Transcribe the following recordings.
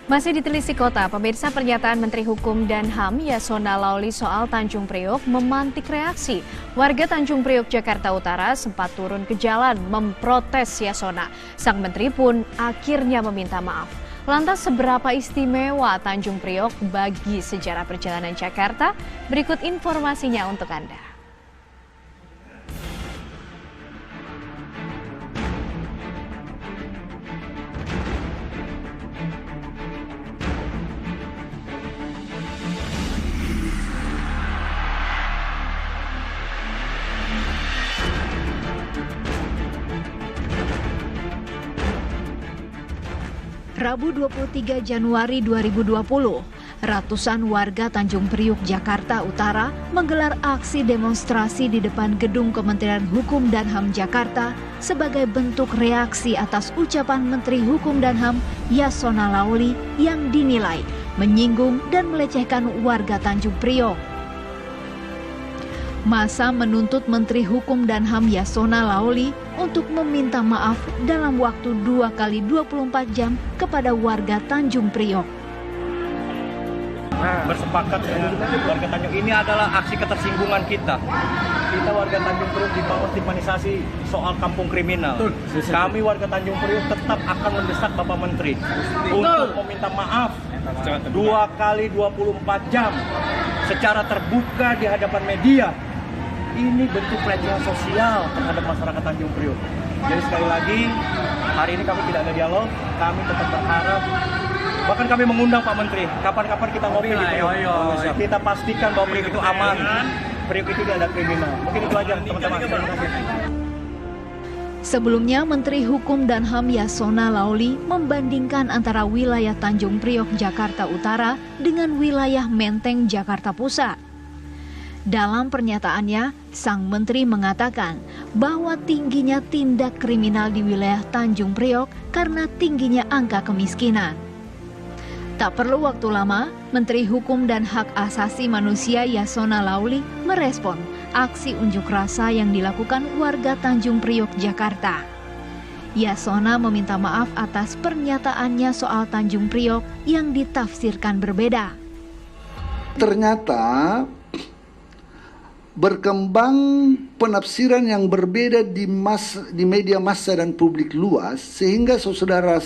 Masih di Telisik Kota, pemirsa, pernyataan Menteri Hukum dan HAM Yasona Laoly soal Tanjung Priok memantik reaksi. Warga Tanjung Priok, Jakarta Utara sempat turun ke jalan memprotes Yasona. Sang Menteri pun akhirnya meminta maaf. Lantas seberapa istimewa Tanjung Priok bagi sejarah perjalanan Jakarta? Berikut informasinya untuk Anda. Rabu 23 Januari 2020, ratusan warga Tanjung Priok, Jakarta Utara menggelar aksi demonstrasi di depan gedung Kementerian Hukum dan HAM Jakarta sebagai bentuk reaksi atas ucapan Menteri Hukum dan HAM Yasona Laoly yang dinilai menyinggung dan melecehkan warga Tanjung Priok. Massa menuntut Menteri Hukum dan HAM Yasona Laoly untuk meminta maaf dalam waktu 2 kali 24 jam kepada warga Tanjung Priok. Bersepakat dengan warga Tanjung, ini adalah aksi ketersinggungan kita. Kita warga Tanjung Priok dibangun stigmatisasi soal kampung kriminal. Kami warga Tanjung Priok tetap akan mendesak Bapak Menteri untuk meminta maaf 2 kali 24 jam secara terbuka di hadapan media. Ini bentuk pelecehan sosial terhadap masyarakat Tanjung Priok. Jadi sekali lagi, hari ini kami tidak ada dialog, kami tetap berharap, bahkan kami mengundang Pak Menteri, kapan-kapan kita ngopi di Priok. Kita pastikan bahwa Priok itu aman, Priok itu tidak ada kriminal. Mungkin itu aja teman-teman, terima kasih. Sebelumnya, Menteri Hukum dan HAM Yasona Laoly membandingkan antara wilayah Tanjung Priok, Jakarta Utara dengan wilayah Menteng, Jakarta Pusat. Dalam pernyataannya, sang menteri mengatakan bahwa tingginya tindak kriminal di wilayah Tanjung Priok karena tingginya angka kemiskinan. Tak perlu waktu lama, Menteri Hukum dan Hak Asasi Manusia Yasona Laoly merespon aksi unjuk rasa yang dilakukan warga Tanjung Priok, Jakarta. Yasona meminta maaf atas pernyataannya soal Tanjung Priok yang ditafsirkan berbeda. Ternyata berkembang penafsiran yang berbeda di media massa dan publik luas, sehingga saudara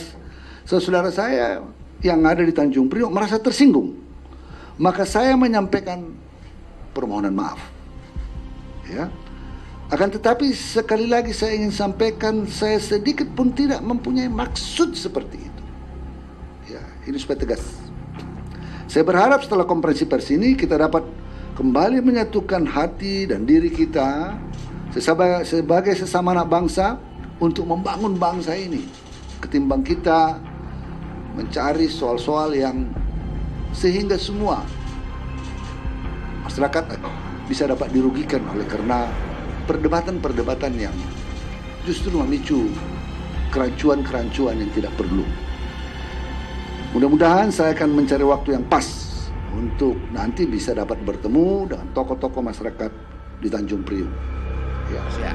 saya yang ada di Tanjung Priok merasa tersinggung. Maka saya menyampaikan permohonan maaf. Ya. Akan tetapi sekali lagi saya ingin sampaikan, saya sedikit pun tidak mempunyai maksud seperti itu. Ya, ini supaya tegas. Saya berharap setelah konferensi pers ini kita dapat kembali menyatukan hati dan diri kita sebagai sesama anak bangsa untuk membangun bangsa ini, ketimbang kita mencari soal-soal yang sehingga semua masyarakat bisa dapat dirugikan oleh karena perdebatan-perdebatan yang justru memicu kerancuan-kerancuan yang tidak perlu. Mudah-mudahan saya akan mencari waktu yang pas untuk nanti bisa dapat bertemu dengan tokoh-tokoh masyarakat di Tanjung Priok. Ya.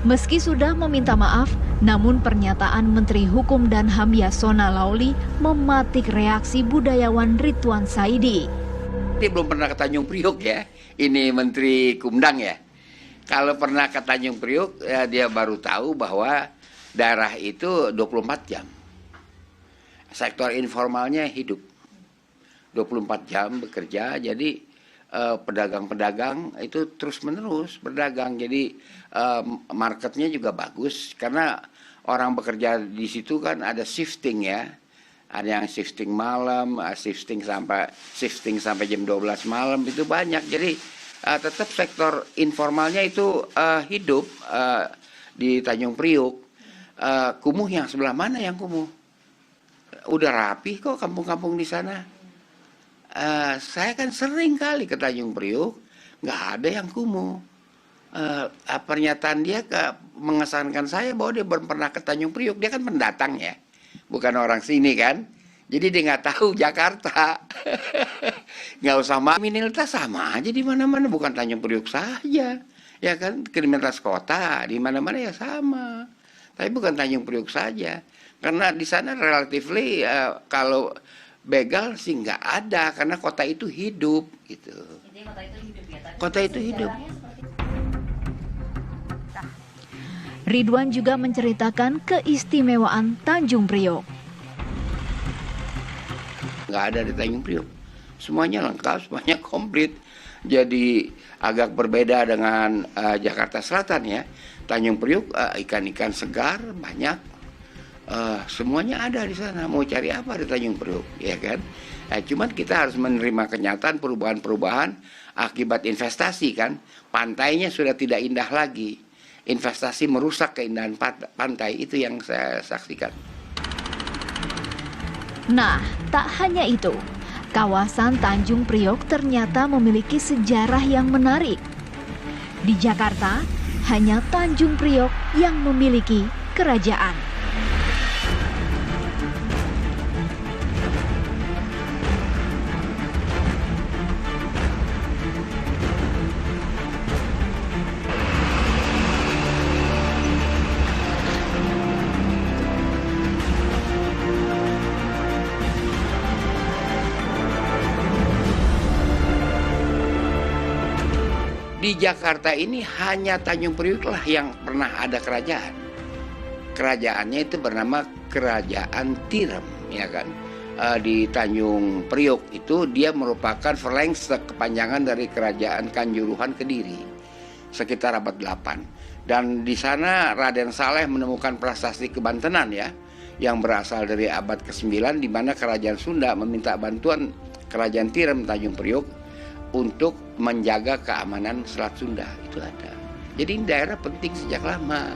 Meski sudah meminta maaf, namun pernyataan Menteri Hukum dan HAM Yasona Laoly mematik reaksi budayawan Ridwan Saidi. Dia belum pernah ke Tanjung Priok ya, ini Menteri Kumdang ya. Kalau pernah ke Tanjung Priok, ya dia baru tahu bahwa daerah itu 24 jam. Sektor informalnya hidup. 24 jam bekerja, jadi pedagang-pedagang itu terus-menerus berdagang. Jadi marketnya juga bagus, karena orang bekerja di situ kan ada shifting ya. Ada yang shifting malam, shifting sampai jam 12 malam, itu banyak. Jadi tetap sektor informalnya itu hidup di Tanjung Priok. Kumuh yang sebelah mana yang kumuh? Udah rapi kok kampung-kampung di sana. Saya kan sering kali ke Tanjung Priok, nggak ada yang kumuh. Pernyataan dia mengesankan saya bahwa dia belum pernah ke Tanjung Priok. Dia kan pendatang ya, bukan orang sini kan. Jadi dia nggak tahu Jakarta. Nggak usah kriminalitas sama aja di mana-mana, bukan Tanjung Priok saja. Ya kan, kriminalitas kota di mana-mana ya sama. Tapi bukan Tanjung Priok saja. Karena di sana relatively kalau begal sih nggak ada, karena kota itu hidup gitu. Kota itu hidup. Ridwan juga menceritakan keistimewaan Tanjung Priok. Nggak ada di Tanjung Priok. Semuanya lengkap, semuanya komplit. Jadi agak berbeda dengan Jakarta Selatan ya. Tanjung Priok ikan-ikan segar banyak. Semuanya ada di sana. Mau cari apa di Tanjung Priok, ya kan? Cuman kita harus menerima kenyataan perubahan-perubahan akibat investasi kan. Pantainya sudah tidak indah lagi. Investasi merusak keindahan pantai, itu yang saya saksikan. Nah, tak hanya itu, kawasan Tanjung Priok ternyata memiliki sejarah yang menarik. Di Jakarta, hanya Tanjung Priok yang memiliki kerajaan. Di Jakarta ini hanya Tanjung Priok lah yang pernah ada kerajaan. Kerajaannya itu bernama Kerajaan Tirem, ya kan. Di Tanjung Priok itu dia merupakan verlengse kepanjangan dari Kerajaan Kanjuruhan Kediri sekitar abad 8. Dan di sana Raden Saleh menemukan prasasti kebantenan ya, yang berasal dari abad ke-9 di mana Kerajaan Sunda meminta bantuan Kerajaan Tirem Tanjung Priok untuk menjaga keamanan Selat Sunda. Itu ada. Jadi ini daerah penting sejak lama.